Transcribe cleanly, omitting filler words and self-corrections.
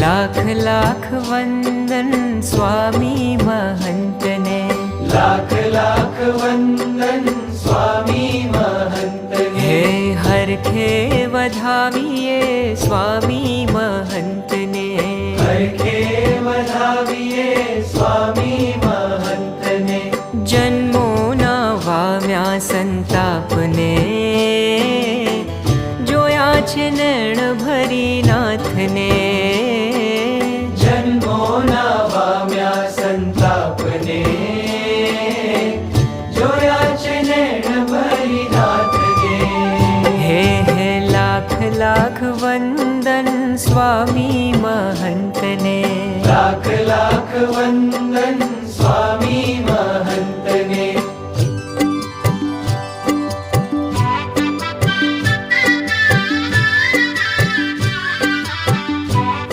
લાખ લાખ વંદન સ્વામી મહંતને, લાખ લાખ વંદન સ્વામી મહંતને. હે હરખે વધાવીએ સ્વામી મહંતને, હરખે વધાવીએ સ્વામી મહંતને. જન્મોના વાવ્યા સંતાપને, જોયા છે નૈણ ભરી નાથને. જન્મોના વામ્યા સંતાપને, જોયા છે નૈણ ભરી નાથને. હે લાખ લાખ વંદન સ્વામી મહંતને, લાખ લાખ વંદન